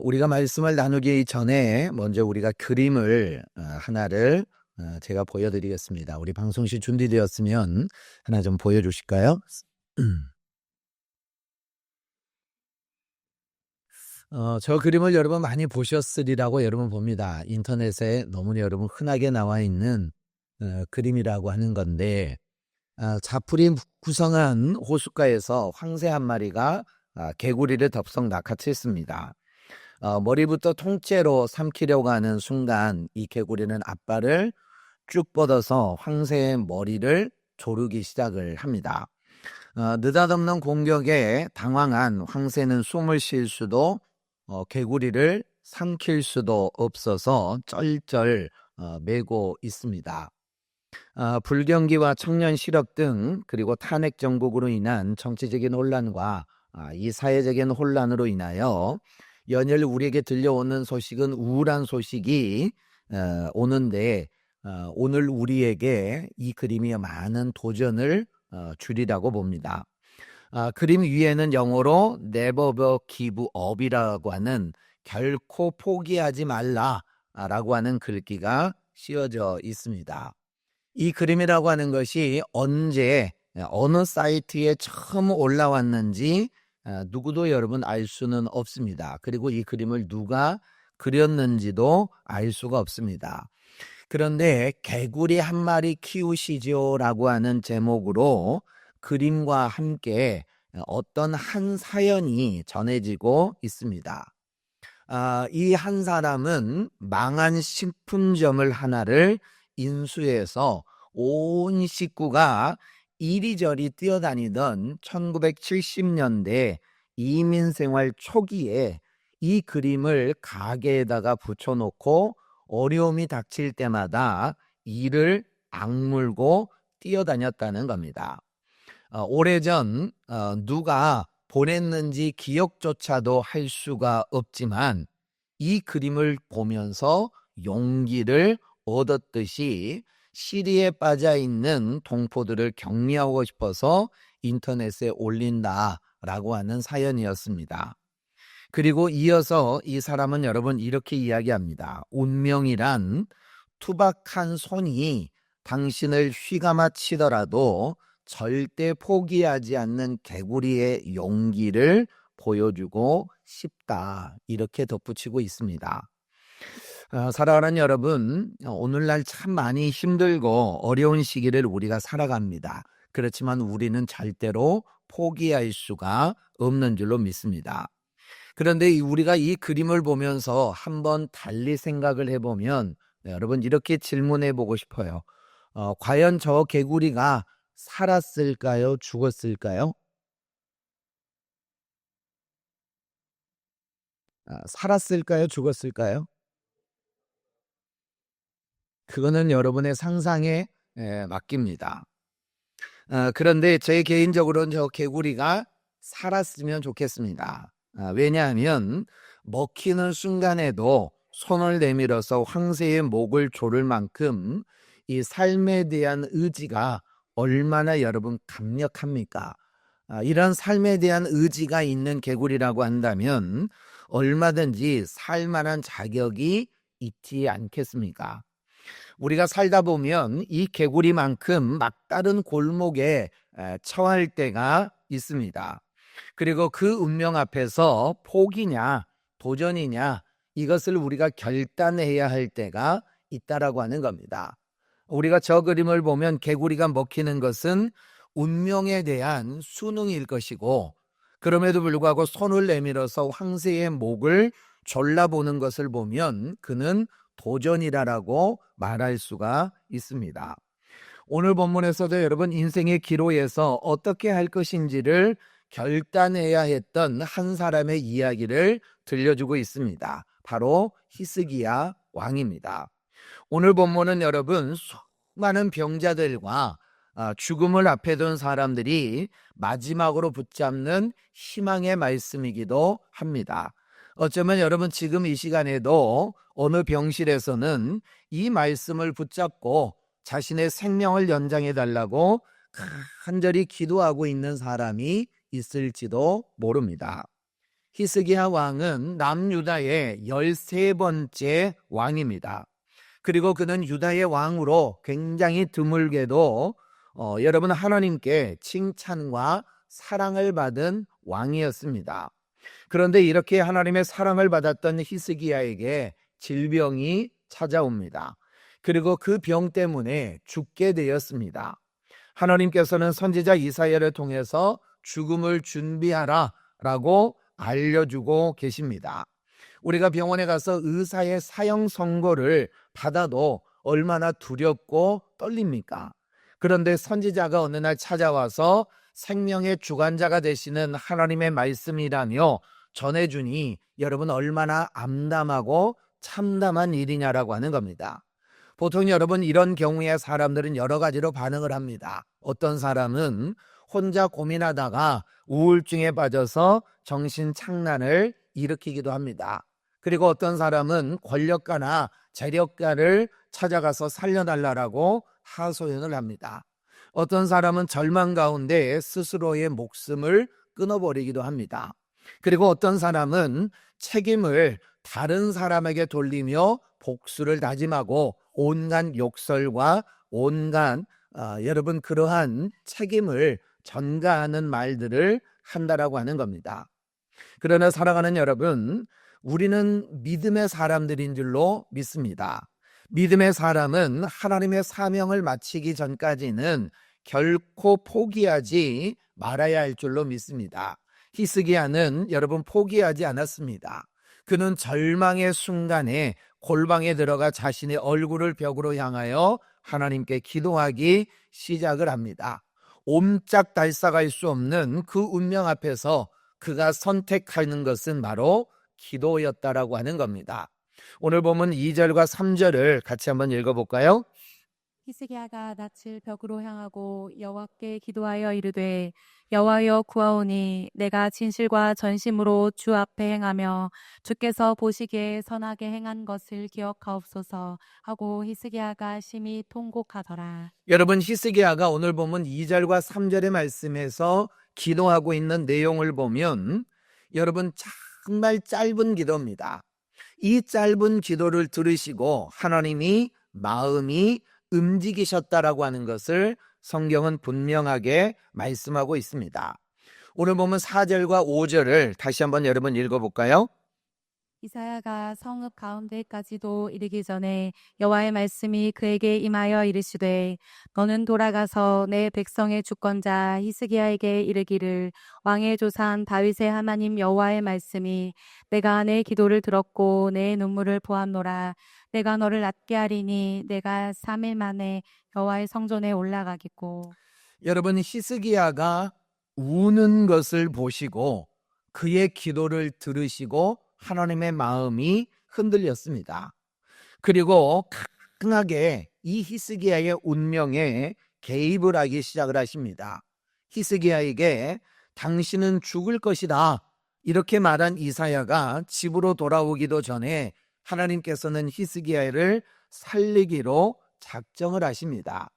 우리가 말씀을 나누기 전에 먼저 우리가 그림을 하나를 제가 보여드리겠습니다. 우리 방송실 준비되었으면 하나 좀 보여주실까요? 저 그림을 여러분 많이 보셨으리라고 여러분 봅니다. 인터넷에 너무나 여러분 흔하게 나와 있는 그림이라고 하는 건데, 자풀이 구성한 호숫가에서 황새 한 마리가 개구리를 덥석 낚아챘습니다. 머리부터 통째로 삼키려고 하는 순간 이 개구리는 앞발을 쭉 뻗어서 황새의 머리를 조르기 시작을 합니다. 느닷없는 공격에 당황한 황새는 숨을 쉴 수도 개구리를 삼킬 수도 없어서 쩔쩔 매고 있습니다. 불경기와 청년 실업 등 그리고 탄핵 정국으로 인한 정치적인 혼란과 이 사회적인 혼란으로 인하여 연일 우리에게 들려오는 소식은 우울한 소식이 오는데 오늘 우리에게 이 그림이 많은 도전을 주리라고 봅니다. 그림 위에는 영어로 Never give up이라고 하는 결코 포기하지 말라라고 하는 글귀가 씌워져 있습니다. 이 그림이라고 하는 것이 언제 어느 사이트에 처음 올라왔는지 누구도 여러분 알 수는 없습니다. 그리고 이 그림을 누가 그렸는지도 알 수가 없습니다. 그런데 개구리 한 마리 키우시죠라고 하는 제목으로 그림과 함께 어떤 한 사연이 전해지고 있습니다. 이 한 사람은 망한 식품점을 하나를 인수해서 온 식구가 이리저리 뛰어다니던 1970년대 이민생활 초기에 이 그림을 가게에다가 붙여놓고 어려움이 닥칠 때마다 이를 악물고 뛰어다녔다는 겁니다. 오래전 누가 보냈는지 기억조차도 할 수가 없지만 이 그림을 보면서 용기를 얻었듯이 시리에 빠져 있는 동포들을 격려하고 싶어서 인터넷에 올린다라고 하는 사연이었습니다. 그리고 이어서 이 사람은 여러분 이렇게 이야기합니다. 운명이란 투박한 손이 당신을 휘감아 치더라도 절대 포기하지 않는 개구리의 용기를 보여주고 싶다. 이렇게 덧붙이고 있습니다. 사랑하는 여러분, 오늘날 참 많이 힘들고 어려운 시기를 우리가 살아갑니다. 그렇지만 우리는 절대로 포기할 수가 없는 줄로 믿습니다. 그런데 우리가 이 그림을 보면서 한번 달리 생각을 해보면 여러분 이렇게 질문해 보고 싶어요. 과연 저 개구리가 살았을까요? 죽었을까요? 살았을까요? 죽었을까요? 그거는 여러분의 상상에 맡깁니다. 그런데 제 개인적으로는 저 개구리가 살았으면 좋겠습니다. 왜냐하면 먹히는 순간에도 손을 내밀어서 황새의 목을 조를 만큼 이 삶에 대한 의지가 얼마나 여러분 강력합니까? 이런 삶에 대한 의지가 있는 개구리라고 한다면 얼마든지 살만한 자격이 있지 않겠습니까? 우리가 살다 보면 이 개구리만큼 막다른 골목에 처할 때가 있습니다. 그리고 그 운명 앞에서 포기냐 도전이냐 이것을 우리가 결단해야 할 때가 있다라고 하는 겁니다. 우리가 저 그림을 보면 개구리가 먹히는 것은 운명에 대한 수능일 것이고 그럼에도 불구하고 손을 내밀어서 황새의 목을 졸라보는 것을 보면 그는 도전이라고 말할 수가 있습니다. 오늘 본문에서도 여러분 인생의 기로에서 어떻게 할 것인지를 결단해야 했던 한 사람의 이야기를 들려주고 있습니다. 바로 히스기야 왕입니다. 오늘 본문은 여러분 수많은 병자들과 죽음을 앞에 둔 사람들이 마지막으로 붙잡는 희망의 말씀이기도 합니다. 어쩌면 여러분 지금 이 시간에도 어느 병실에서는 이 말씀을 붙잡고 자신의 생명을 연장해 달라고 간절히 기도하고 있는 사람이 있을지도 모릅니다. 히스기야 왕은 남유다의 13번째 왕입니다. 그리고 그는 유다의 왕으로 굉장히 드물게도 여러분 하나님께 칭찬과 사랑을 받은 왕이었습니다. 그런데 이렇게 하나님의 사랑을 받았던 히스기야에게 질병이 찾아옵니다. 그리고 그 병 때문에 죽게 되었습니다. 하나님께서는 선지자 이사야를 통해서 죽음을 준비하라 라고 알려주고 계십니다. 우리가 병원에 가서 의사의 사형 선고를 받아도 얼마나 두렵고 떨립니까? 그런데 선지자가 어느 날 찾아와서 생명의 주관자가 되시는 하나님의 말씀이라며 전해주니 여러분 얼마나 암담하고 참담한 일이냐라고 하는 겁니다. 보통 여러분 이런 경우에 사람들은 여러 가지로 반응을 합니다. 어떤 사람은 혼자 고민하다가 우울증에 빠져서 정신착란을 일으키기도 합니다. 그리고 어떤 사람은 권력가나 재력가를 찾아가서 살려달라고 하소연을 합니다. 어떤 사람은 절망 가운데 스스로의 목숨을 끊어버리기도 합니다. 그리고 어떤 사람은 책임을 다른 사람에게 돌리며 복수를 다짐하고 온갖 욕설과 온갖 여러분 그러한 책임을 전가하는 말들을 한다라고 하는 겁니다. 그러나 사랑하는 여러분, 우리는 믿음의 사람들인 줄로 믿습니다. 믿음의 사람은 하나님의 사명을 마치기 전까지는 결코 포기하지 말아야 할 줄로 믿습니다. 히스기야는 여러분 포기하지 않았습니다. 그는 절망의 순간에 골방에 들어가 자신의 얼굴을 벽으로 향하여 하나님께 기도하기 시작을 합니다. 옴짝달싹할 수 없는 그 운명 앞에서 그가 선택하는 것은 바로 기도였다라고 하는 겁니다. 오늘 보면 2절과 3절을 같이 한번 읽어볼까요? 히스기야가 낯을 벽으로 향하고 여호와께 기도하여 이르되 여호와여 구하오니 내가 진실과 전심으로 주 앞에 행하며 주께서 보시기에 선하게 행한 것을 기억하옵소서 하고 히스기야가 심히 통곡하더라. 여러분 히스기야가 오늘 보면 2절과 3절의 말씀에서 기도하고 있는 내용을 보면 여러분 정말 짧은 기도입니다. 이 짧은 기도를 들으시고 하나님이 마음이 움직이셨다라고 하는 것을 성경은 분명하게 말씀하고 있습니다. 오늘 보면 4절과 5절을 다시 한번 여러분 읽어볼까요? 이사야가 성읍 가운데까지도 이르기 전에 여호와의 말씀이 그에게 임하여 이르시되 너는 돌아가서 내 백성의 주권자 히스기야에게 이르기를 왕의 조상 다윗의 하나님 여호와의 말씀이 내가 내 기도를 들었고 내 눈물을 보았노라. 내가 너를 낫게 하리니 내가 3일 만에 여호와의 성전에 올라가겠고. 여러분 히스기야가 우는 것을 보시고 그의 기도를 들으시고 하나님의 마음이 흔들렸습니다. 그리고 강하게 이 히스기야의 운명에 개입을 하기 시작을 하십니다. 히스기야에게 당신은 죽을 것이다 이렇게 말한 이사야가 집으로 돌아오기도 전에 하나님께서는 히스기야를 살리기로 작정을 하십니다.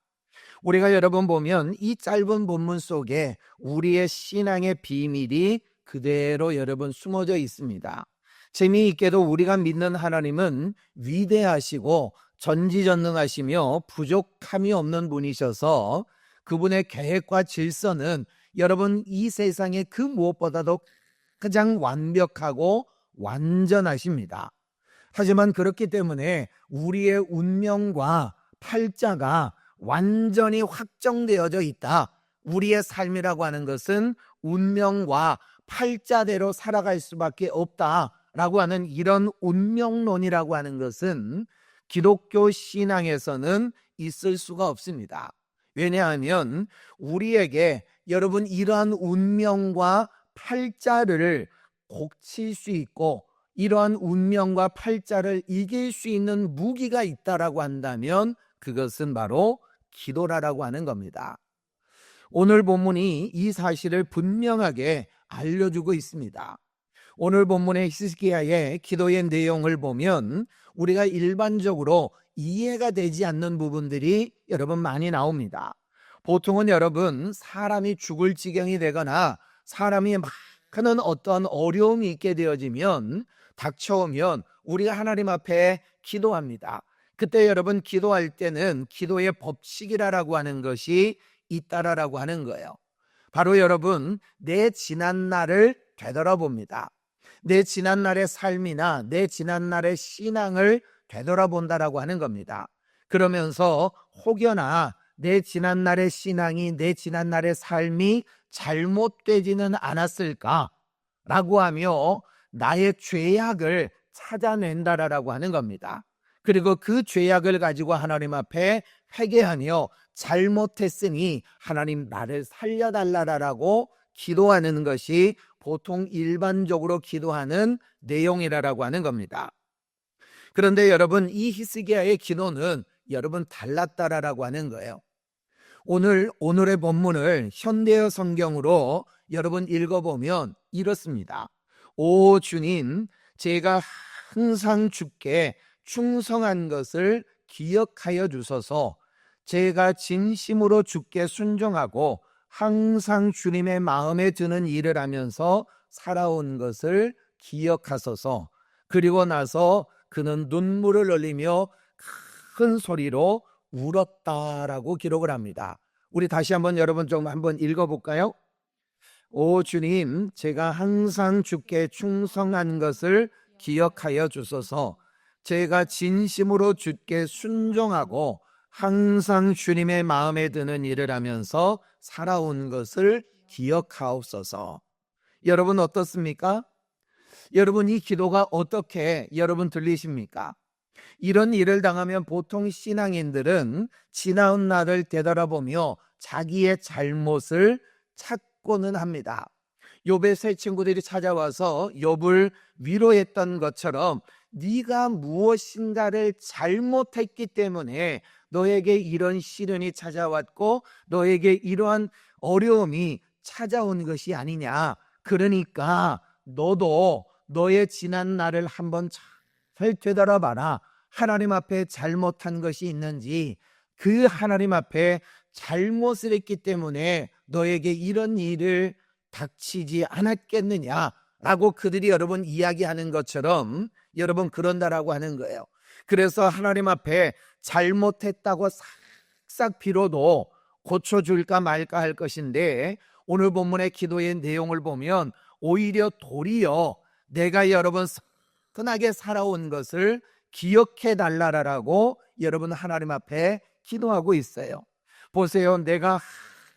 우리가 여러분 보면 이 짧은 본문 속에 우리의 신앙의 비밀이 그대로 여러분 숨어져 있습니다. 재미있게도 우리가 믿는 하나님은 위대하시고 전지전능하시며 부족함이 없는 분이셔서 그분의 계획과 질서는 여러분 이 세상의 그 무엇보다도 가장 완벽하고 완전하십니다. 하지만 그렇기 때문에 우리의 운명과 팔자가 완전히 확정되어져 있다. 우리의 삶이라고 하는 것은 운명과 팔자대로 살아갈 수밖에 없다라고 하는 이런 운명론이라고 하는 것은 기독교 신앙에서는 있을 수가 없습니다. 왜냐하면 우리에게 여러분 이러한 운명과 팔자를 고칠 수 있고 이러한 운명과 팔자를 이길 수 있는 무기가 있다라고 한다면 그것은 바로 기도라고 하는 겁니다. 오늘 본문이 이 사실을 분명하게 알려주고 있습니다. 오늘 본문의 히스기야의 기도의 내용을 보면 우리가 일반적으로 이해가 되지 않는 부분들이 여러분 많이 나옵니다. 보통은 여러분 사람이 죽을 지경이 되거나 사람이 막 그는 어떠한 어려움이 있게 되어지면, 닥쳐오면 우리가 하나님 앞에 기도합니다. 그때 여러분 기도할 때는 기도의 법칙이라고 하는 것이 있다라고 하는 거예요. 바로 여러분 내 지난날을 되돌아봅니다. 내 지난날의 삶이나 내 지난날의 신앙을 되돌아본다라고 하는 겁니다. 그러면서 혹여나 내 지난날의 신앙이 내 지난날의 삶이 잘못되지는 않았을까라고 하며 나의 죄악을 찾아낸다라고 하는 겁니다. 그리고 그 죄악을 가지고 하나님 앞에 회개하며 잘못했으니 하나님 나를 살려달라라고 기도하는 것이 보통 일반적으로 기도하는 내용이라고 하는 겁니다. 그런데 여러분 이 히스기야의 기도는 여러분 달랐다라고 하는 거예요. 오늘의 본문을 현대어 성경으로 여러분 읽어보면 이렇습니다. 오 주님, 제가 항상 주께 충성한 것을 기억하여 주소서. 제가 진심으로 주께 순종하고 항상 주님의 마음에 드는 일을 하면서 살아온 것을 기억하소서. 그리고 나서 그는 눈물을 흘리며 큰 소리로 울었다라고 기록을 합니다. 우리 다시 한번 여러분 좀 한번 읽어볼까요? 오 주님, 제가 항상 주께 충성한 것을 기억하여 주소서. 제가 진심으로 주께 순종하고 항상 주님의 마음에 드는 일을 하면서 살아온 것을 기억하옵소서. 여러분 어떻습니까? 여러분 이 기도가 어떻게 여러분 들리십니까? 이런 일을 당하면 보통 신앙인들은 지나온 날을 되돌아보며 자기의 잘못을 찾고는 합니다. 욥의 세 친구들이 찾아와서 욥을 위로했던 것처럼 네가 무엇인가를 잘못했기 때문에 너에게 이런 시련이 찾아왔고 너에게 이러한 어려움이 찾아온 것이 아니냐. 그러니까 너도 너의 지난 날을 한번 잘 되돌아봐라. 하나님 앞에 잘못한 것이 있는지, 그 하나님 앞에 잘못을 했기 때문에 너에게 이런 일을 닥치지 않았겠느냐라고 그들이 여러분 이야기하는 것처럼 여러분 그런다라고 하는 거예요. 그래서 하나님 앞에 잘못했다고 싹싹 빌어도 고쳐줄까 말까 할 것인데, 오늘 본문의 기도의 내용을 보면 오히려 도리어 내가 여러분 선하게 살아온 것을 기억해 달라라고 여러분 하나님 앞에 기도하고 있어요. 보세요. 내가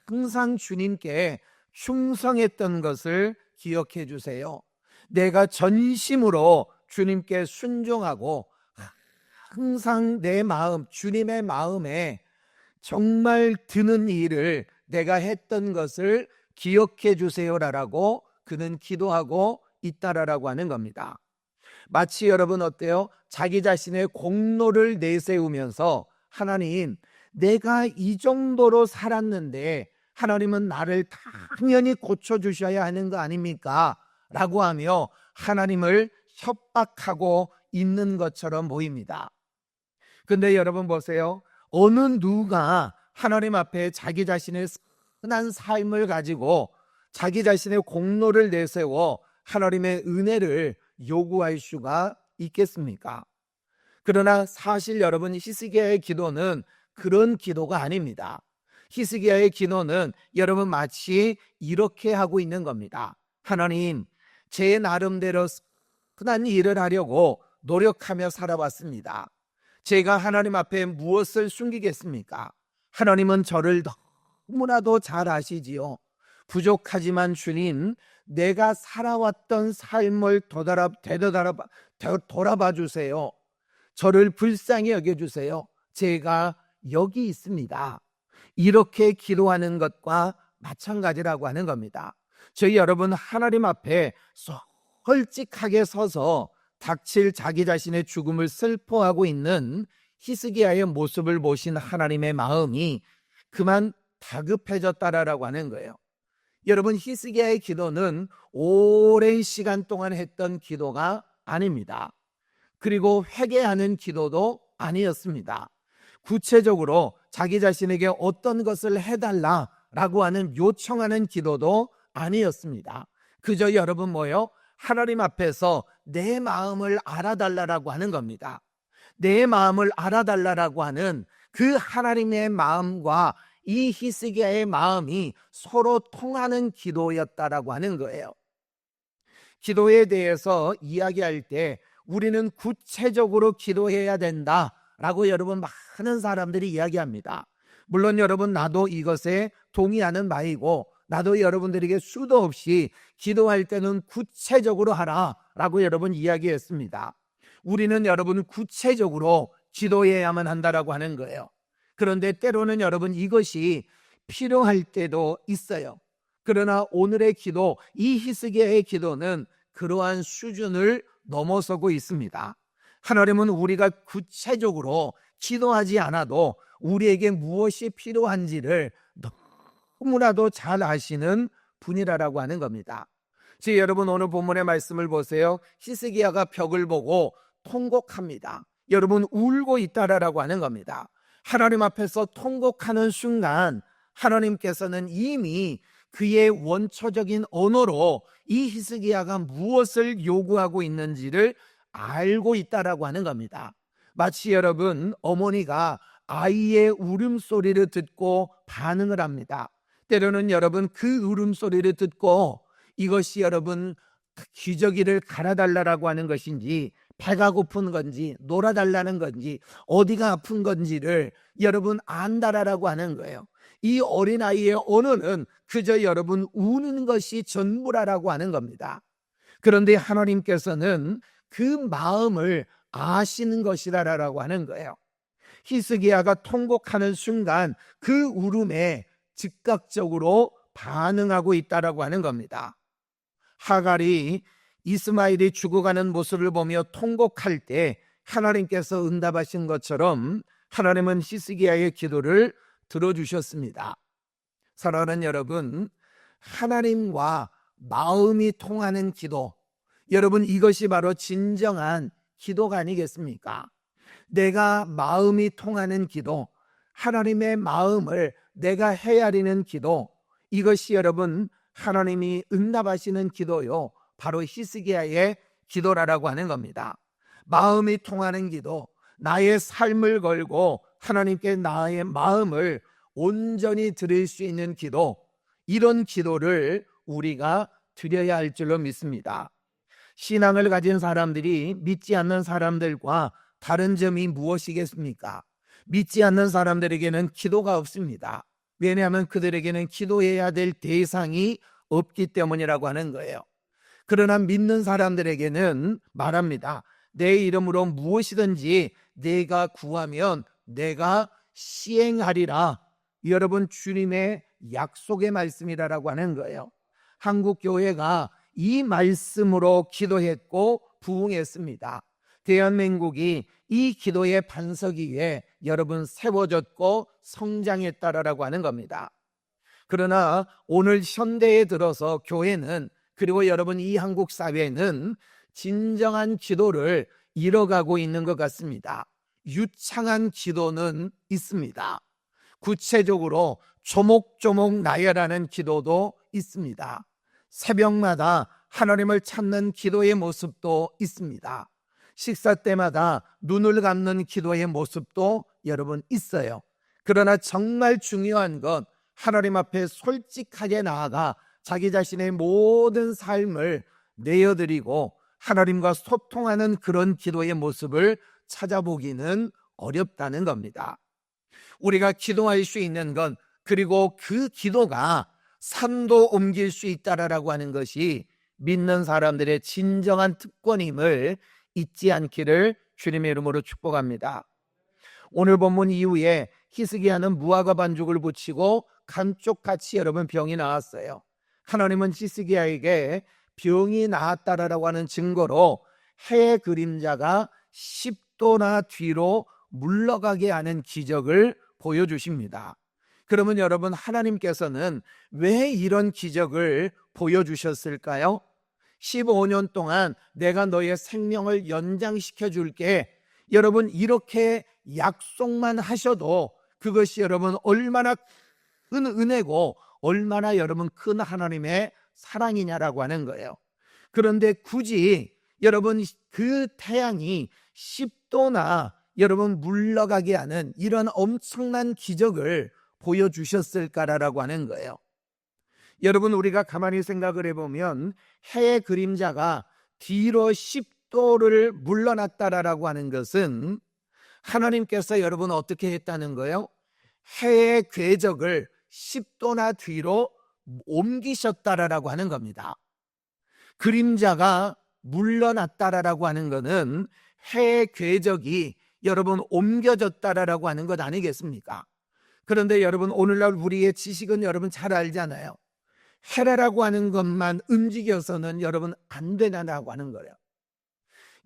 항상 주님께 충성했던 것을 기억해 주세요. 내가 전심으로 주님께 순종하고 항상 내 마음, 주님의 마음에 정말 드는 일을 내가 했던 것을 기억해 주세요라고 그는 기도하고 있다라고 하는 겁니다. 마치 여러분 어때요? 자기 자신의 공로를 내세우면서 하나님, 내가 이 정도로 살았는데 하나님은 나를 당연히 고쳐주셔야 하는 거 아닙니까? 라고 하며 하나님을 협박하고 있는 것처럼 보입니다. 근데 여러분 보세요. 어느 누가 하나님 앞에 자기 자신의 선한 삶을 가지고 자기 자신의 공로를 내세워 하나님의 은혜를 요구할 수가 있겠습니까? 그러나 사실 여러분 히스기야의 기도는 그런 기도가 아닙니다. 히스기야의 기도는 여러분 마치 이렇게 하고 있는 겁니다. 하나님, 제 나름대로 선한 일을 하려고 노력하며 살아왔습니다. 제가 하나님 앞에 무엇을 숨기겠습니까? 하나님은 저를 너무나도 잘 아시지요. 부족하지만 주님, 내가 살아왔던 삶을 돌아봐 주세요. 저를 불쌍히 여겨주세요. 제가 여기 있습니다. 이렇게 기도하는 것과 마찬가지라고 하는 겁니다. 저희 여러분 하나님 앞에 솔직하게 서서 닥칠 자기 자신의 죽음을 슬퍼하고 있는 히스기야의 모습을 보신 하나님의 마음이 그만 다급해졌다라고 하는 거예요. 여러분 히스기야의 기도는 오랜 시간 동안 했던 기도가 아닙니다. 그리고 회개하는 기도도 아니었습니다. 구체적으로 자기 자신에게 어떤 것을 해달라라고 하는 요청하는 기도도 아니었습니다. 그저 여러분 뭐요? 하나님 앞에서 내 마음을 알아달라고 하는 겁니다. 내 마음을 알아달라고 하는 그 하나님의 마음과 이 히스기야의 마음이 서로 통하는 기도였다라고 하는 거예요. 기도에 대해서 이야기할 때 우리는 구체적으로 기도해야 된다라고 여러분 많은 사람들이 이야기합니다. 물론 여러분 나도 이것에 동의하는 바이고 나도 여러분들에게 수도 없이 기도할 때는 구체적으로 하라라고 여러분 이야기했습니다. 우리는 여러분 구체적으로 기도해야만 한다라고 하는 거예요. 그런데 때로는 여러분 이것이 필요할 때도 있어요. 그러나 오늘의 기도, 이 히스기야의 기도는 그러한 수준을 넘어서고 있습니다. 하나님은 우리가 구체적으로 기도하지 않아도 우리에게 무엇이 필요한지를 너무나도 잘 아시는 분이라고 하는 겁니다. 지금 여러분 오늘 본문의 말씀을 보세요. 히스기야가 벽을 보고 통곡합니다. 여러분 울고 있다라고 하는 겁니다. 하나님 앞에서 통곡하는 순간 하나님께서는 이미 그의 원초적인 언어로 이 히스기야가 무엇을 요구하고 있는지를 알고 있다라고 하는 겁니다. 마치 여러분 어머니가 아이의 울음소리를 듣고 반응을 합니다. 때로는 여러분 그 울음소리를 듣고 이것이 여러분 기저귀를 갈아달라고 하는 것인지 배가 고픈 건지 놀아달라는 건지 어디가 아픈 건지를 여러분 안다라고 하는 거예요. 이 어린아이의 언어는 그저 여러분 우는 것이 전부라고 하는 겁니다. 그런데 하나님께서는 그 마음을 아시는 것이라고 하는 거예요. 히스기야가 통곡하는 순간 그 울음에 즉각적으로 반응하고 있다라고 하는 겁니다. 하갈이 이스마엘이 죽어가는 모습을 보며 통곡할 때 하나님께서 응답하신 것처럼 하나님은 히스기야의 기도를 들어주셨습니다. 사랑하는 여러분, 하나님과 마음이 통하는 기도, 여러분 이것이 바로 진정한 기도가 아니겠습니까? 내가 마음이 통하는 기도, 하나님의 마음을 내가 헤아리는 기도, 이것이 여러분 하나님이 응답하시는 기도요, 바로 히스기야의 기도라고 하는 겁니다. 마음이 통하는 기도, 나의 삶을 걸고 하나님께 나의 마음을 온전히 드릴 수 있는 기도, 이런 기도를 우리가 드려야 할 줄로 믿습니다. 신앙을 가진 사람들이 믿지 않는 사람들과 다른 점이 무엇이겠습니까? 믿지 않는 사람들에게는 기도가 없습니다. 왜냐하면 그들에게는 기도해야 될 대상이 없기 때문이라고 하는 거예요. 그러나 믿는 사람들에게는 말합니다. 내 이름으로 무엇이든지 내가 구하면 내가 시행하리라. 여러분 주님의 약속의 말씀이라고 하는 거예요. 한국 교회가 이 말씀으로 기도했고 부응했습니다. 대한민국이 이 기도의 반석 위에 여러분 세워졌고 성장했다라고 하는 겁니다. 그러나 오늘 현대에 들어서 교회는, 그리고 여러분 이 한국 사회는 진정한 기도를 잃어가고 있는 것 같습니다. 유창한 기도는 있습니다. 구체적으로 조목조목 나열하는 기도도 있습니다. 새벽마다 하나님을 찾는 기도의 모습도 있습니다. 식사 때마다 눈을 감는 기도의 모습도 여러분 있어요. 그러나 정말 중요한 건 하나님 앞에 솔직하게 나아가 자기 자신의 모든 삶을 내어드리고 하나님과 소통하는 그런 기도의 모습을 찾아보기는 어렵다는 겁니다. 우리가 기도할 수 있는 건, 그리고 그 기도가 산도 옮길 수 있다라고 하는 것이 믿는 사람들의 진정한 특권임을 잊지 않기를 주님의 이름으로 축복합니다. 오늘 본문 이후에 히스기야는 무화과 반죽을 붙이고 감쪽같이 여러분 병이 나았어요. 하나님은 히스기야에게 병이 나았다라고 하는 증거로 해의 그림자가 10도나 뒤로 물러가게 하는 기적을 보여주십니다. 그러면 여러분 하나님께서는 왜 이런 기적을 보여주셨을까요? 15년 동안 내가 너의 생명을 연장시켜 줄게. 여러분 이렇게 약속만 하셔도 그것이 여러분 얼마나 큰 은혜고 얼마나 여러분 큰 하나님의 사랑이냐라고 하는 거예요. 그런데 굳이 여러분 그 태양이 10도나 여러분 물러가게 하는 이런 엄청난 기적을 보여주셨을까라고 하는 거예요. 여러분 우리가 가만히 생각을 해보면 해의 그림자가 뒤로 10도를 물러났다라고 하는 것은 하나님께서 여러분 어떻게 했다는 거예요? 해의 궤적을 10도나 뒤로 옮기셨다라고 하는 겁니다. 그림자가 물러났다라고 하는 것은 해의 궤적이 여러분 옮겨졌다라고 하는 것 아니겠습니까? 그런데 여러분 오늘날 우리의 지식은 여러분 잘 알잖아요. 해라고 하는 것만 움직여서는 여러분 안 되나라고 하는 거예요.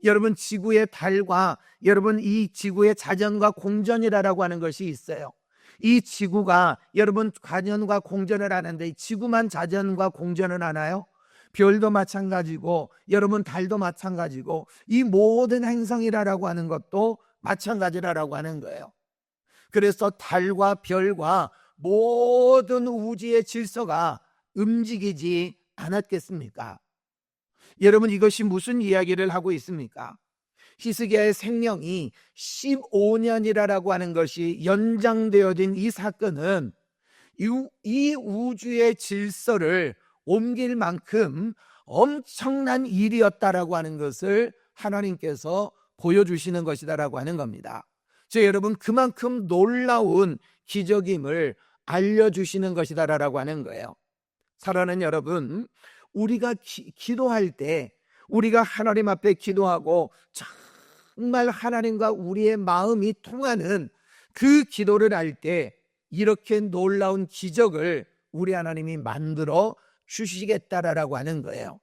여러분 지구의 달과 여러분 이 지구의 자전과 공전이라고 하는 것이 있어요. 이 지구가 여러분 자전과 공전을 하는데 이 지구만 자전과 공전을 하나요? 별도 마찬가지고 여러분 달도 마찬가지고 이 모든 행성이라고 하는 것도 마찬가지라고 하는 거예요. 그래서 달과 별과 모든 우주의 질서가 움직이지 않았겠습니까? 여러분 이것이 무슨 이야기를 하고 있습니까? 히스기야의 생명이 15년이라고 하는 것이 연장되어진 이 사건은 이 우주의 질서를 옮길 만큼 엄청난 일이었다라고 하는 것을 하나님께서 보여주시는 것이다라고 하는 겁니다. 여러분 그만큼 놀라운 기적임을 알려주시는 것이다라고 하는 거예요. 사랑하는 여러분, 우리가 기도할 때 우리가 하나님 앞에 기도하고 정말 하나님과 우리의 마음이 통하는 그 기도를 할 때 이렇게 놀라운 기적을 우리 하나님이 만들어 주시겠다라고 하는 거예요.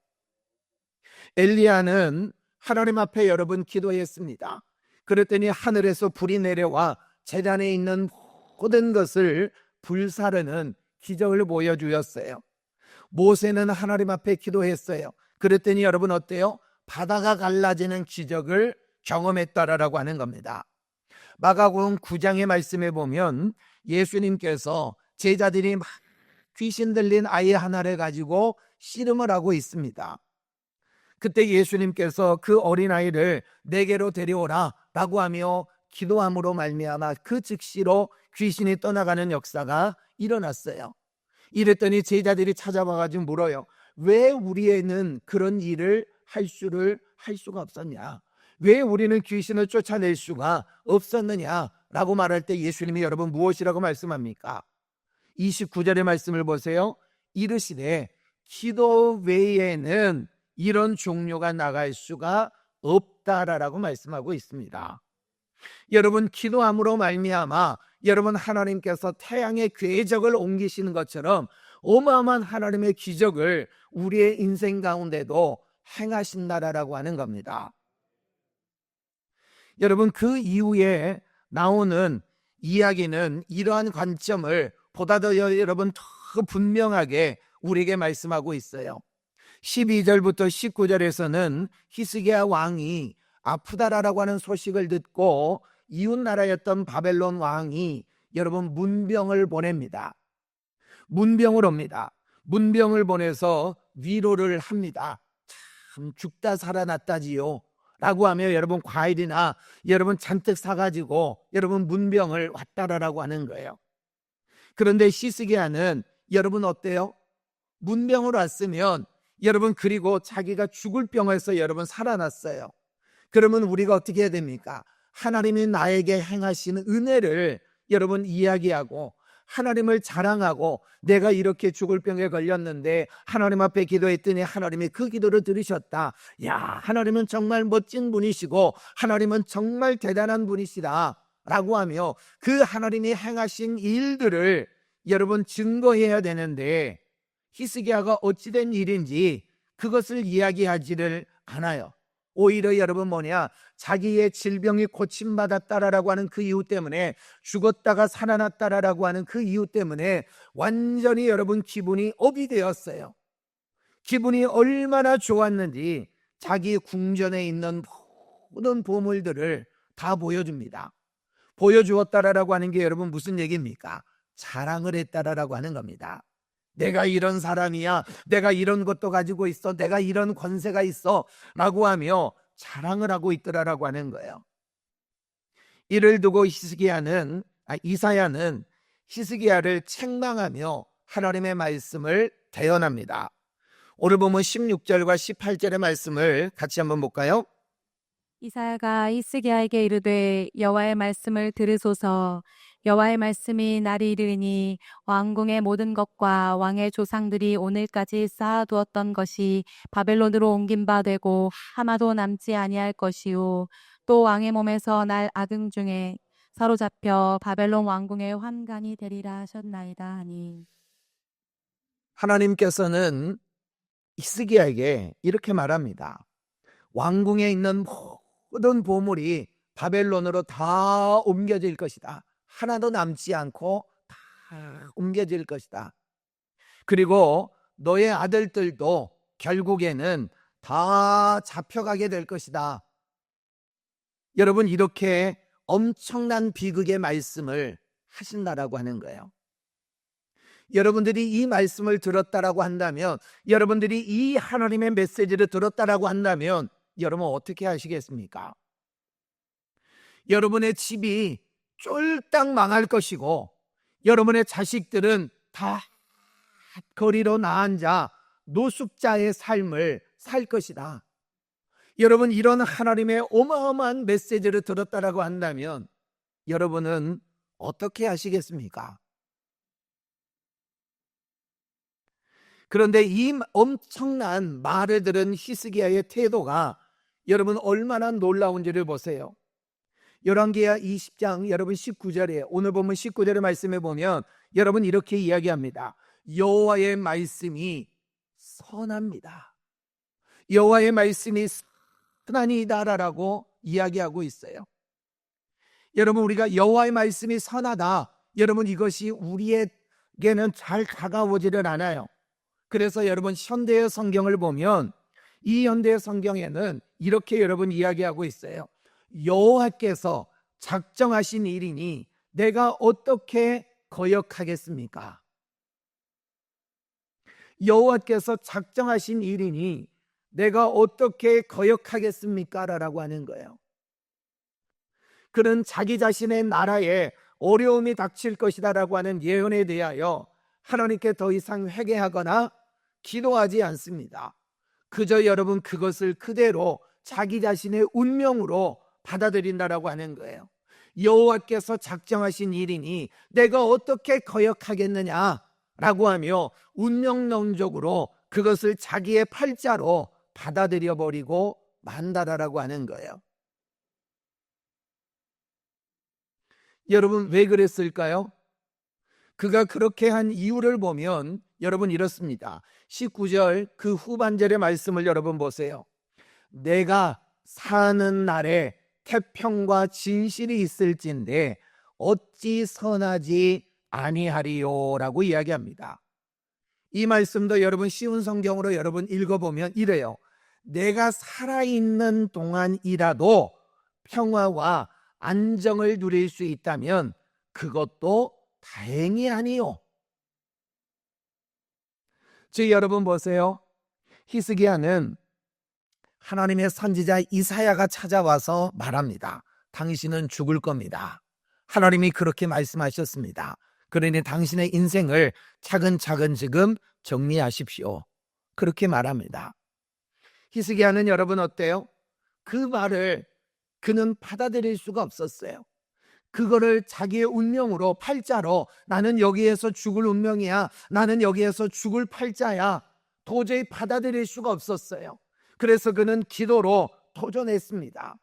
엘리야는 하나님 앞에 여러분 기도했습니다. 그랬더니 하늘에서 불이 내려와 제단에 있는 모든 것을 불사르는 기적을 보여주었어요. 모세는 하나님 앞에 기도했어요. 그랬더니 여러분 어때요? 바다가 갈라지는 기적을 경험했다라고 하는 겁니다. 마가복음 9장의 말씀에 보면 예수님께서 제자들이 막 귀신 들린 아이 하나를 가지고 씨름을 하고 있습니다. 그때 예수님께서 그 어린아이를 내게로 데려오라 라고 하며 기도함으로 말미암아 그 즉시로 귀신이 떠나가는 역사가 일어났어요. 이랬더니 제자들이 찾아와가지고 물어요. 왜 우리에는 그런 일을 할 수가 없었냐? 왜 우리는 귀신을 쫓아낼 수가 없었느냐? 라고 말할 때 예수님이 여러분 무엇이라고 말씀합니까? 29절의 말씀을 보세요. 이르시되 기도 외에는 이런 종료가 나갈 수가 없다라고 말씀하고 있습니다. 여러분 기도함으로 말미암아 여러분 하나님께서 태양의 궤적을 옮기시는 것처럼 어마어마한 하나님의 기적을 우리의 인생 가운데도 행하신다라고 하는 겁니다. 여러분 그 이후에 나오는 이야기는 이러한 관점을 보다 더 여러분 더 분명하게 우리에게 말씀하고 있어요. 12절부터 19절에서는 히스기야 왕이 아프다라고 하는 소식을 듣고 이웃나라였던 바벨론 왕이 여러분 문병을 보냅니다. 문병을 옵니다. 문병을 보내서 위로를 합니다. 참 죽다 살아났다지요 라고 하며 여러분 과일이나 여러분 잔뜩 사가지고 여러분 문병을 왔다라고 하는 거예요. 그런데 히스기야는 여러분 어때요? 문병을 왔으면 여러분 그리고 자기가 죽을 병에서 여러분 살아났어요. 그러면 우리가 어떻게 해야 됩니까? 하나님이 나에게 행하신 은혜를 여러분 이야기하고 하나님을 자랑하고 내가 이렇게 죽을 병에 걸렸는데 하나님 앞에 기도했더니 하나님이 그 기도를 들으셨다. 야, 하나님은 정말 멋진 분이시고 하나님은 정말 대단한 분이시다 라고 하며 그 하나님이 행하신 일들을 여러분 증거해야 되는데 히스기야가 어찌된 일인지 그것을 이야기하지를 않아요. 오히려 여러분 자기의 질병이 고침받았다라고 하는 그 이유 때문에 죽었다가 살아났다라고 하는 그 이유 때문에 완전히 여러분 기분이 업이 되었어요. 기분이 얼마나 좋았는지 자기 궁전에 있는 모든 보물들을 다 보여줍니다. 보여주었다라고 하는 게 여러분 무슨 얘기입니까? 자랑을 했다라고 하는 겁니다. 내가 이런 사람이야. 내가 이런 것도 가지고 있어. 내가 이런 권세가 있어. 라고 하며 자랑을 하고 있더라라고 하는 거예요. 이를 두고 이사야는 히스기야를 책망하며 하나님의 말씀을 대언합니다. 오늘 보면 16절과 18절의 말씀을 같이 한번 볼까요? 이사야가 히스기야에게 이르되 여호와의 말씀을 들으소서. 여호와의 말씀이 날이 이르리니 왕궁의 모든 것과 왕의 조상들이 오늘까지 쌓아두었던 것이 바벨론으로 옮긴 바 되고 하나도 남지 아니할 것이요 또 왕의 몸에서 날 악응 중에 사로잡혀 바벨론 왕궁의 환관이 되리라 하셨나이다 하니. 하나님께서는 히스기야에게 이렇게 말합니다. 왕궁에 있는 모든 보물이 바벨론으로 다 옮겨질 것이다. 하나도 남지 않고 다 옮겨질 것이다. 그리고 너의 아들들도 결국에는 다 잡혀가게 될 것이다. 여러분, 이렇게 엄청난 비극의 말씀을 하신다라고 하는 거예요. 여러분들이 이 말씀을 들었다라고 한다면, 여러분들이 이 하나님의 메시지를 들었다라고 한다면 여러분 어떻게 하시겠습니까? 여러분의 집이 쫄딱 망할 것이고 여러분의 자식들은 다 거리로 나앉아 노숙자의 삶을 살 것이다. 여러분, 이런 하나님의 어마어마한 메시지를 들었다라고 한다면 여러분은 어떻게 하시겠습니까? 그런데 이 엄청난 말을 들은 히스기야의 태도가 여러분 얼마나 놀라운지를 보세요. 열왕기하 20장 여러분 19절에, 오늘 보면 19절의 말씀에 보면 여러분 이렇게 이야기합니다. 여호와의 말씀이 선합니다. 여호와의 말씀이 선하니이다라고 이야기하고 있어요. 여러분, 우리가 여호와의 말씀이 선하다, 여러분 이것이 우리에게는 잘 다가오지를 않아요. 그래서 여러분 현대의 성경을 보면 이 현대의 성경에는 이렇게 여러분 이야기하고 있어요. 여호와께서 작정하신 일이니 내가 어떻게 거역하겠습니까? 여호와께서 작정하신 일이니 내가 어떻게 거역하겠습니까? 라고 하는 거예요. 그는 자기 자신의 나라에 어려움이 닥칠 것이다 라고 하는 예언에 대하여 하나님께 더 이상 회개하거나 기도하지 않습니다. 그저 여러분 그것을 그대로 자기 자신의 운명으로 받아들인다라고 하는 거예요. 여호와께서 작정하신 일이니 내가 어떻게 거역하겠느냐라고 하며 운명론적으로 그것을 자기의 팔자로 받아들여 버리고 만다라고 하는 거예요. 여러분, 왜 그랬을까요? 그가 그렇게 한 이유를 보면 여러분 이렇습니다. 19절 그 후반절의 말씀을 여러분 보세요. 내가 사는 날에 태평과 진실이 있을진데 어찌 선하지 아니하리요라고 이야기합니다. 이 말씀도 여러분 쉬운 성경으로 여러분 읽어보면 이래요. 내가 살아있는 동안이라도 평화와 안정을 누릴 수 있다면 그것도 다행이 아니요. 즉 여러분 보세요. 히스기야는 하나님의 선지자 이사야가 찾아와서 말합니다. 당신은 죽을 겁니다. 하나님이 그렇게 말씀하셨습니다. 그러니 당신의 인생을 차근차근 지금 정리하십시오. 그렇게 말합니다. 히스기야는 여러분 어때요? 그 말을 그는 받아들일 수가 없었어요. 그거를 자기의 운명으로, 팔자로, 나는 여기에서 죽을 운명이야, 나는 여기에서 죽을 팔자야, 도저히 받아들일 수가 없었어요. 그래서 그는 기도로 도전했습니다.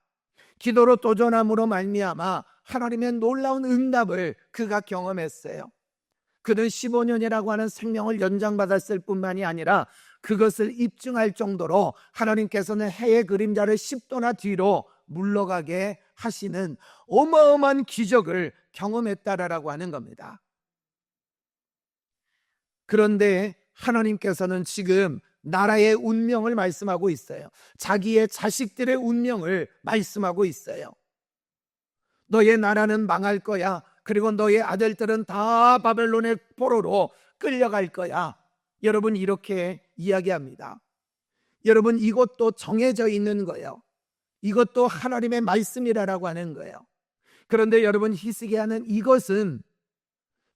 기도로 도전함으로 말미암아 하나님의 놀라운 응답을 그가 경험했어요. 그는 15년이라고 하는 생명을 연장받았을 뿐만이 아니라 그것을 입증할 정도로 하나님께서는 해의 그림자를 10도나 뒤로 물러가게 하시는 어마어마한 기적을 경험했다라고 하는 겁니다. 그런데 하나님께서는 지금 나라의 운명을 말씀하고 있어요. 자기의 자식들의 운명을 말씀하고 있어요. 너의 나라는 망할 거야. 그리고 너의 아들들은 다 바벨론의 포로로 끌려갈 거야. 여러분 이렇게 이야기합니다. 여러분 이것도 정해져 있는 거예요. 이것도 하나님의 말씀이라고 하는 거예요. 그런데 여러분 히스기야는 이것은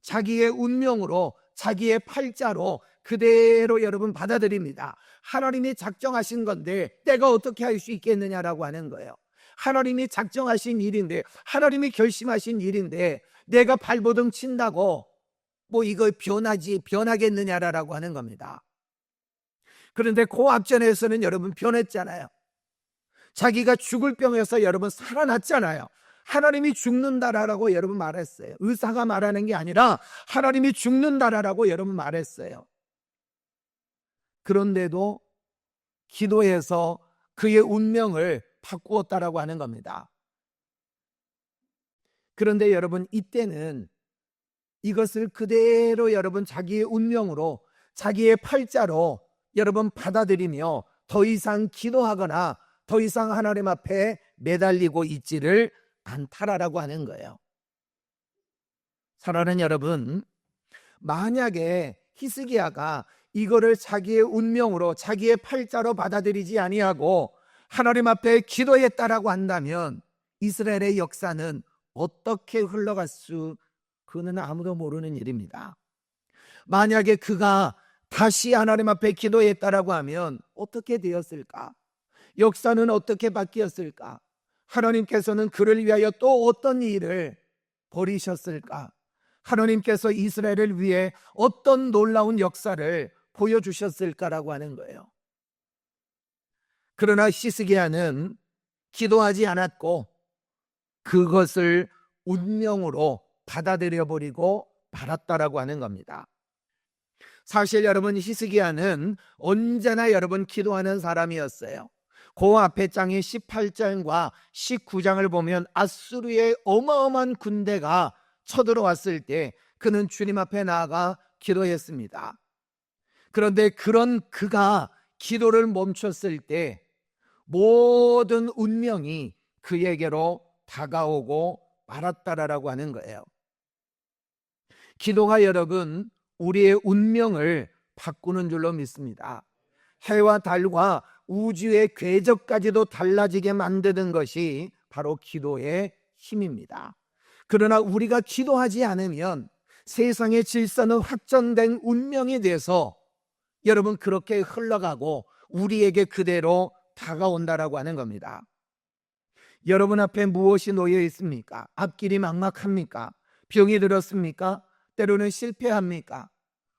자기의 운명으로 자기의 팔자로 그대로 여러분 받아들입니다. 하나님이 작정하신 건데 내가 어떻게 할 수 있겠느냐라고 하는 거예요. 하나님이 작정하신 일인데, 하나님이 결심하신 일인데 내가 발버둥 친다고 뭐 이거 변하겠느냐라고 하는 겁니다. 그런데 그 앞전에서는 여러분 변했잖아요. 자기가 죽을 병에서 여러분 살아났잖아요. 하나님이 죽는다라고 여러분 말했어요. 의사가 말하는 게 아니라 하나님이 죽는다라고 여러분 말했어요. 그런데도 기도해서 그의 운명을 바꾸었다라고 하는 겁니다. 그런데 여러분 이때는 이것을 그대로 여러분 자기의 운명으로 자기의 팔자로 여러분 받아들이며 더 이상 기도하거나 더 이상 하나님 앞에 매달리고 있지를 않다라고 하는 거예요. 사랑하는 여러분, 만약에 히스기야가 이거를 자기의 운명으로 자기의 팔자로 받아들이지 아니하고 하나님 앞에 기도했다라고 한다면 이스라엘의 역사는 어떻게 흘러갈 그는 아무도 모르는 일입니다. 만약에 그가 다시 하나님 앞에 기도했다라고 하면 어떻게 되었을까? 역사는 어떻게 바뀌었을까? 하나님께서는 그를 위하여 또 어떤 일을 벌이셨을까? 하나님께서 이스라엘을 위해 어떤 놀라운 역사를 보여주셨을까라고 하는 거예요. 그러나 히스기야는 기도하지 않았고 그것을 운명으로 받아들여 버리고 말았다라고 하는 겁니다. 사실 여러분 히스기야는 언제나 여러분 기도하는 사람이었어요. 그 앞에 장의 18장과 19장을 보면 아수르의 어마어마한 군대가 쳐들어왔을 때 그는 주님 앞에 나아가 기도했습니다. 그런데 그런 그가 기도를 멈췄을 때 모든 운명이 그에게로 다가오고 말았다라고 하는 거예요. 기도가 여러분 우리의 운명을 바꾸는 줄로 믿습니다. 해와 달과 우주의 궤적까지도 달라지게 만드는 것이 바로 기도의 힘입니다. 그러나 우리가 기도하지 않으면 세상의 질서는 확정된 운명이 돼서 여러분 그렇게 흘러가고 우리에게 그대로 다가온다라고 하는 겁니다. 여러분 앞에 무엇이 놓여 있습니까? 앞길이 막막합니까? 병이 들었습니까? 때로는 실패합니까?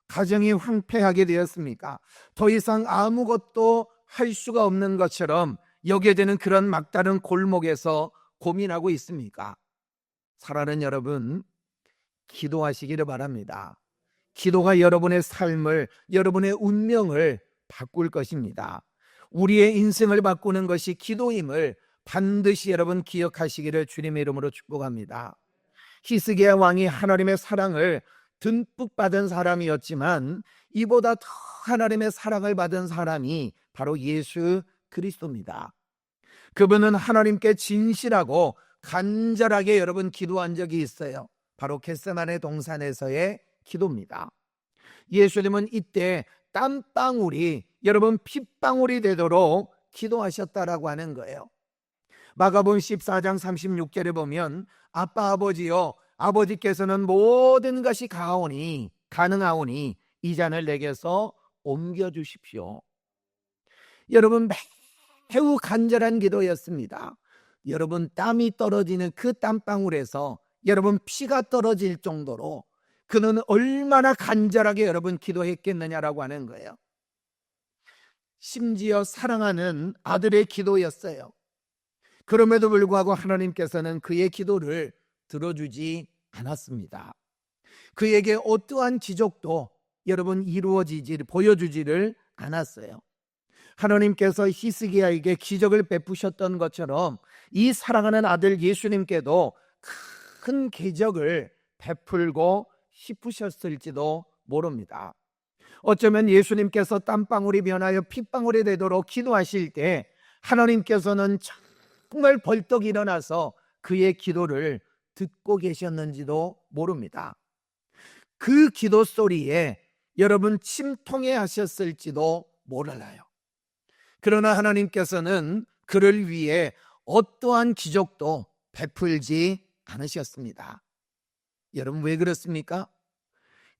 가정이 황폐하게 되었습니까? 더 이상 아무것도 할 수가 없는 것처럼 여기에 되는 그런 막다른 골목에서 고민하고 있습니까? 사랑하는 여러분, 기도하시기를 바랍니다. 기도가 여러분의 삶을, 여러분의 운명을 바꿀 것입니다. 우리의 인생을 바꾸는 것이 기도임을 반드시 여러분 기억하시기를 주님의 이름으로 축복합니다. 히스기야 왕이 하나님의 사랑을 듬뿍 받은 사람이었지만 이보다 더 하나님의 사랑을 받은 사람이 바로 예수 그리스도입니다. 그분은 하나님께 진실하고 간절하게 여러분 기도한 적이 있어요. 바로 겟세마네 동산에서의 기도입니다. 예수님은 이때 땀방울이 여러분 핏방울이 되도록 기도하셨다라고 하는 거예요. 마가복음 14장 36절에 보면 아빠 아버지여 아버지께서는 모든 것이 가능하오니 이 잔을 내게서 옮겨주십시오. 여러분 매우 간절한 기도였습니다. 여러분 땀이 떨어지는 그 땀방울에서 여러분 피가 떨어질 정도로 그는 얼마나 간절하게 여러분 기도했겠느냐라고 하는 거예요. 심지어 사랑하는 아들의 기도였어요. 그럼에도 불구하고 하나님께서는 그의 기도를 들어주지 않았습니다. 그에게 어떠한 기적도 여러분 보여주지를 않았어요. 하나님께서 히스기야에게 기적을 베푸셨던 것처럼 이 사랑하는 아들 예수님께도 큰 기적을 베풀고 싶으셨을지도 모릅니다. 어쩌면 예수님께서 땀방울이 변하여 핏방울이 되도록 기도하실 때 하나님께서는 정말 벌떡 일어나서 그의 기도를 듣고 계셨는지도 모릅니다. 그 기도 소리에 여러분 침통해 하셨을지도 몰라요. 그러나 하나님께서는 그를 위해 어떠한 기적도 베풀지 않으셨습니다. 여러분 왜 그렇습니까?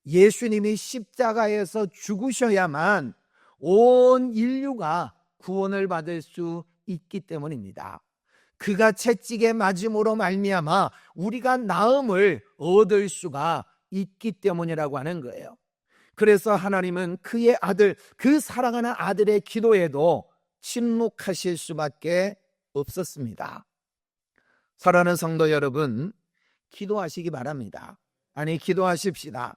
예수님이 십자가에서 죽으셔야만 온 인류가 구원을 받을 수 있기 때문입니다. 그가 채찍에 맞음으로 말미암아 우리가 나음을 얻을 수가 있기 때문이라고 하는 거예요. 그래서 하나님은 그의 아들, 그 사랑하는 아들의 기도에도 침묵하실 수밖에 없었습니다. 사랑하는 성도 여러분, 기도하시기 바랍니다. 아니, 기도하십시다.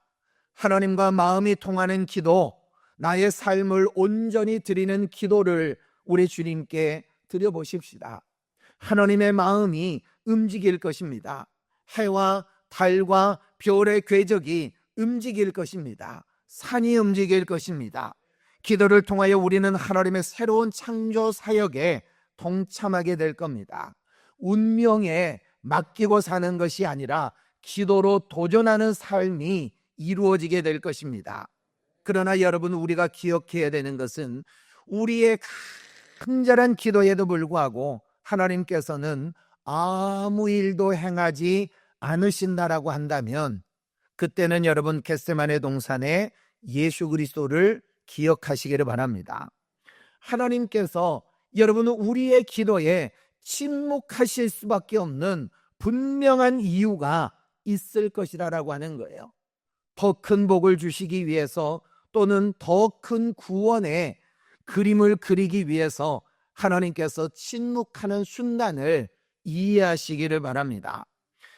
하나님과 마음이 통하는 기도, 나의 삶을 온전히 드리는 기도를 우리 주님께 드려보십시다. 하나님의 마음이 움직일 것입니다. 해와 달과 별의 궤적이 움직일 것입니다. 산이 움직일 것입니다. 기도를 통하여 우리는 하나님의 새로운 창조 사역에 동참하게 될 겁니다. 운명에 맡기고 사는 것이 아니라 기도로 도전하는 삶이 이루어지게 될 것입니다. 그러나 여러분, 우리가 기억해야 되는 것은 우리의 간절한 기도에도 불구하고 하나님께서는 아무 일도 행하지 않으신다라고 한다면, 그때는 여러분 겟세마네 동산에 예수 그리스도를 기억하시기를 바랍니다. 하나님께서 여러분 우리의 기도에 침묵하실 수밖에 없는 분명한 이유가 있을 것이라고 하는 거예요. 더 큰 복을 주시기 위해서, 또는 더 큰 구원의 그림을 그리기 위해서 하나님께서 침묵하는 순간을 이해하시기를 바랍니다.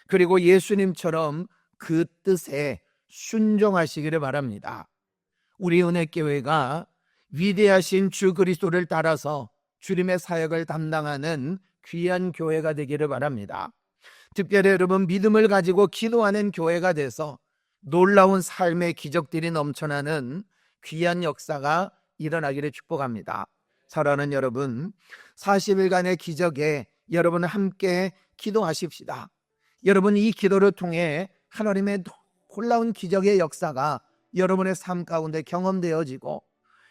그리고 예수님처럼 그 뜻에 순종하시기를 바랍니다. 우리 은혜교회가 위대하신 주 그리스도를 따라서 주님의 사역을 담당하는 귀한 교회가 되기를 바랍니다. 특별히 여러분, 믿음을 가지고 기도하는 교회가 돼서 놀라운 삶의 기적들이 넘쳐나는 귀한 역사가 일어나기를 축복합니다. 사랑하는 여러분, 40일간의 기적에 여러분 함께 기도하십시다. 여러분, 이 기도를 통해 하나님의 놀라운 기적의 역사가 여러분의 삶 가운데 경험되어지고,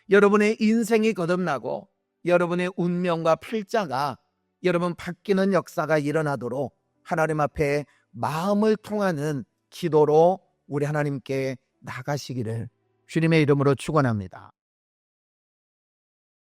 여러분의 인생이 거듭나고, 여러분의 운명과 필자가 여러분 바뀌는 역사가 일어나도록 하나님 앞에 마음을 통하는 기도로 우리 하나님께 나가시기를 주님의 이름으로 축원합니다.